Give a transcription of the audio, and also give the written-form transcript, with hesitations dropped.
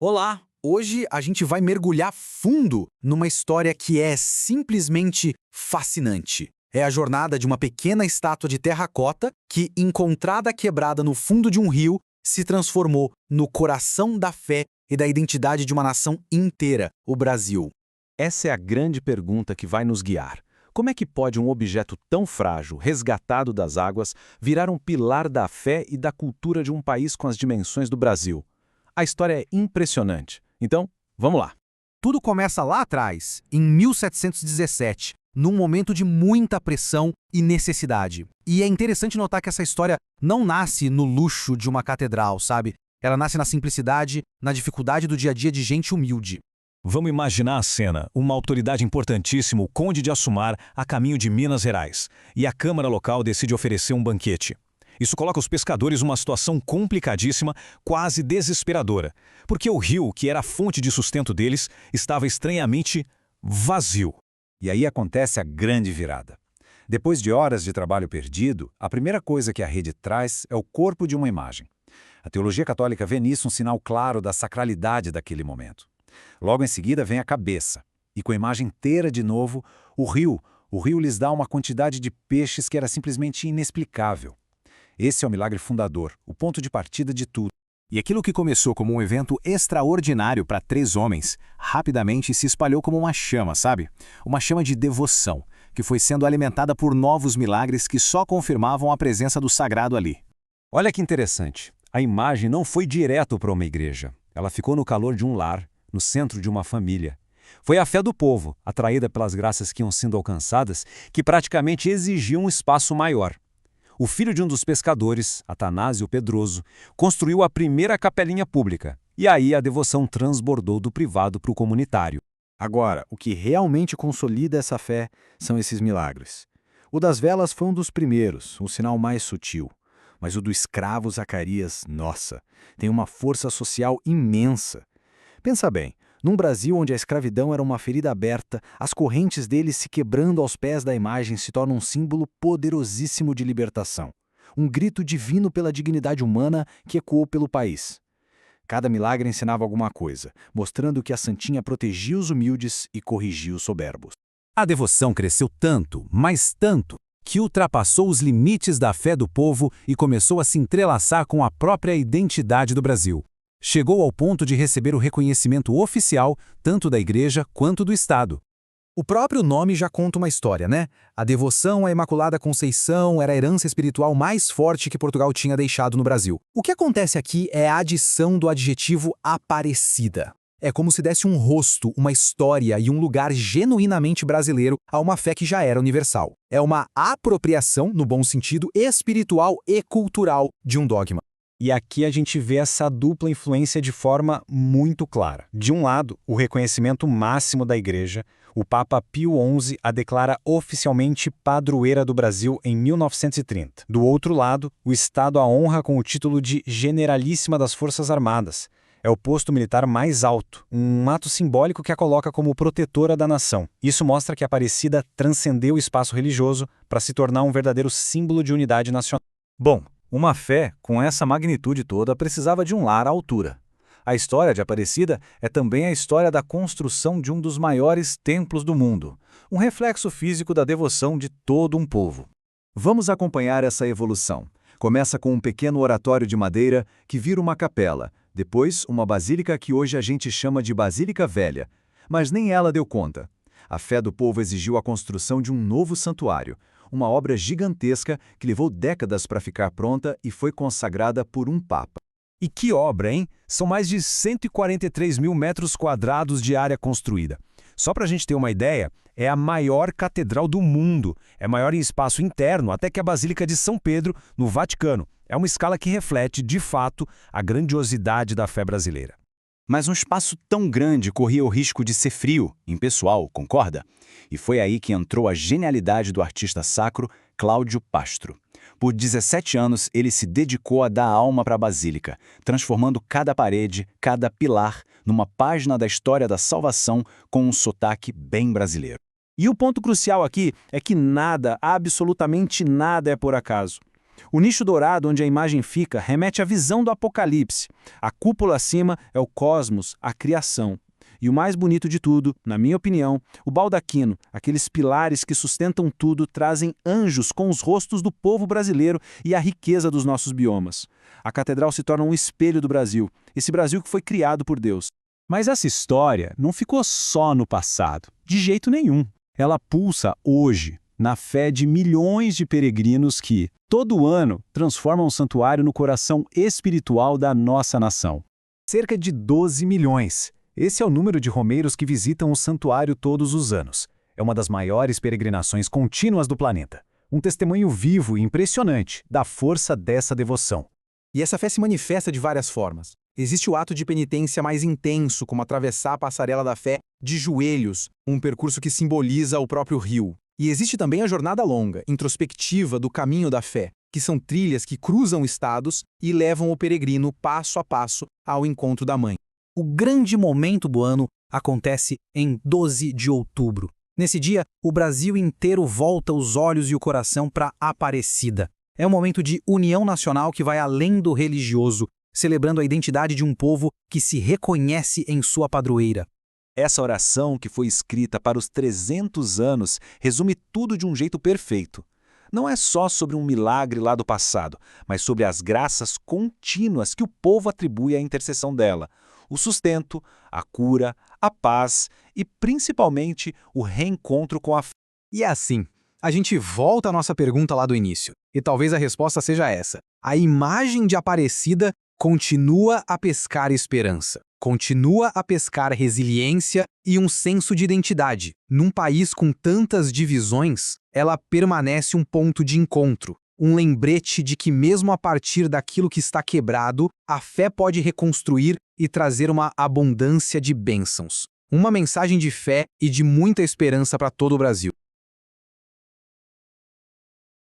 Olá! Hoje a gente vai mergulhar fundo numa história que é simplesmente fascinante. É a jornada de uma pequena estátua de terracota que, encontrada quebrada no fundo de um rio, se transformou no coração da fé e da identidade de uma nação inteira, o Brasil. Essa é a grande pergunta que vai nos guiar. Como é que pode um objeto tão frágil, resgatado das águas, virar um pilar da fé e da cultura de um país com as dimensões do Brasil? A história é impressionante. Então, vamos lá. Tudo começa lá atrás, em 1717, num momento de muita pressão e necessidade. E é interessante notar que essa história não nasce no luxo de uma catedral, sabe? Ela nasce na simplicidade, na dificuldade do dia a dia de gente humilde. Vamos imaginar a cena. Uma autoridade importantíssima, o Conde de Assumar, a caminho de Minas Gerais. E a Câmara local decide oferecer um banquete. Isso coloca os pescadores numa situação complicadíssima, quase desesperadora. Porque o rio, que era a fonte de sustento deles, estava estranhamente vazio. E aí acontece a grande virada. Depois de horas de trabalho perdido, a primeira coisa que a rede traz é o corpo de uma imagem. A teologia católica vê nisso um sinal claro da sacralidade daquele momento. Logo em seguida vem a cabeça, e com a imagem inteira de novo, o rio lhes dá uma quantidade de peixes que era simplesmente inexplicável. Esse é o milagre fundador, o ponto de partida de tudo. E aquilo que começou como um evento extraordinário para 3 homens, rapidamente se espalhou como uma chama, sabe? Uma chama de devoção, que foi sendo alimentada por novos milagres que só confirmavam a presença do sagrado ali. Olha que interessante, a imagem não foi direto para uma igreja. Ela ficou no calor de um lar, no centro de uma família. Foi a fé do povo, atraída pelas graças que iam sendo alcançadas, que praticamente exigiam um espaço maior. O filho de um dos pescadores, Atanásio Pedroso, construiu a primeira capelinha pública, e aí a devoção transbordou do privado para o comunitário. Agora, o que realmente consolida essa fé são esses milagres. O das velas foi um dos primeiros, um sinal mais sutil. Mas o do escravo Zacarias, nossa, tem uma força social imensa. Pensa bem, num Brasil onde a escravidão era uma ferida aberta, as correntes dele se quebrando aos pés da imagem se tornam um símbolo poderosíssimo de libertação. Um grito divino pela dignidade humana que ecoou pelo país. Cada milagre ensinava alguma coisa, mostrando que a santinha protegia os humildes e corrigia os soberbos. A devoção cresceu tanto, mas tanto, que ultrapassou os limites da fé do povo e começou a se entrelaçar com a própria identidade do Brasil. Chegou ao ponto de receber o reconhecimento oficial tanto da Igreja quanto do Estado. O próprio nome já conta uma história, né? A devoção à Imaculada Conceição era a herança espiritual mais forte que Portugal tinha deixado no Brasil. O que acontece aqui é a adição do adjetivo Aparecida. É como se desse um rosto, uma história e um lugar genuinamente brasileiro a uma fé que já era universal. É uma apropriação, no bom sentido, espiritual e cultural de um dogma. E aqui a gente vê essa dupla influência de forma muito clara. De um lado, o reconhecimento máximo da Igreja, o Papa Pio XI a declara oficialmente padroeira do Brasil em 1930. Do outro lado, o Estado a honra com o título de Generalíssima das Forças Armadas. É o posto militar mais alto, um ato simbólico que a coloca como protetora da nação. Isso mostra que a Aparecida transcendeu o espaço religioso para se tornar um verdadeiro símbolo de unidade nacional. Bom, uma fé com essa magnitude toda precisava de um lar à altura. A história de Aparecida é também a história da construção de um dos maiores templos do mundo, um reflexo físico da devoção de todo um povo. Vamos acompanhar essa evolução. Começa com um pequeno oratório de madeira que vira uma capela, depois uma basílica que hoje a gente chama de Basílica Velha, mas nem ela deu conta. A fé do povo exigiu a construção de um novo santuário, uma obra gigantesca que levou décadas para ficar pronta e foi consagrada por um papa. E que obra, hein? São mais de 143 mil metros quadrados de área construída. Só para a gente ter uma ideia, é a maior catedral do mundo. É maior em espaço interno até que a Basílica de São Pedro, no Vaticano. É uma escala que reflete, de fato, a grandiosidade da fé brasileira. Mas um espaço tão grande corria o risco de ser frio, impessoal, concorda? E foi aí que entrou a genialidade do artista sacro Cláudio Pastro. Por 17 anos, ele se dedicou a dar alma para a Basílica, transformando cada parede, cada pilar, numa página da história da salvação com um sotaque bem brasileiro. E o ponto crucial aqui é que nada, absolutamente nada é por acaso. O nicho dourado onde a imagem fica remete à visão do Apocalipse. A cúpula acima é o cosmos, a criação. E o mais bonito de tudo, na minha opinião, o baldaquino, aqueles pilares que sustentam tudo, trazem anjos com os rostos do povo brasileiro e a riqueza dos nossos biomas. A catedral se torna um espelho do Brasil, esse Brasil que foi criado por Deus. Mas essa história não ficou só no passado, de jeito nenhum. Ela pulsa hoje, na fé de milhões de peregrinos que, todo ano, transformam o santuário no coração espiritual da nossa nação. Cerca de 12 milhões. Esse é o número de romeiros que visitam o santuário todos os anos. É uma das maiores peregrinações contínuas do planeta. Um testemunho vivo e impressionante da força dessa devoção. E essa fé se manifesta de várias formas. Existe o ato de penitência mais intenso, como atravessar a passarela da fé de joelhos, um percurso que simboliza o próprio rio. E existe também a jornada longa, introspectiva do caminho da fé, que são trilhas que cruzam estados e levam o peregrino passo a passo ao encontro da Mãe. O grande momento do ano acontece em 12 de outubro. Nesse dia, o Brasil inteiro volta os olhos e o coração para Aparecida. É um momento de união nacional que vai além do religioso, celebrando a identidade de um povo que se reconhece em sua padroeira. Essa oração, que foi escrita para os 300 anos, resume tudo de um jeito perfeito. Não é só sobre um milagre lá do passado, mas sobre as graças contínuas que o povo atribui à intercessão dela. O sustento, a cura, a paz e, principalmente, o reencontro com a fé. E é assim, a gente volta à nossa pergunta lá do início. E talvez a resposta seja essa. A imagem de Aparecida continua a pescar esperança. Continua a pescar resiliência e um senso de identidade. Num país com tantas divisões, ela permanece um ponto de encontro. Um lembrete de que mesmo a partir daquilo que está quebrado, a fé pode reconstruir e trazer uma abundância de bênçãos. Uma mensagem de fé e de muita esperança para todo o Brasil.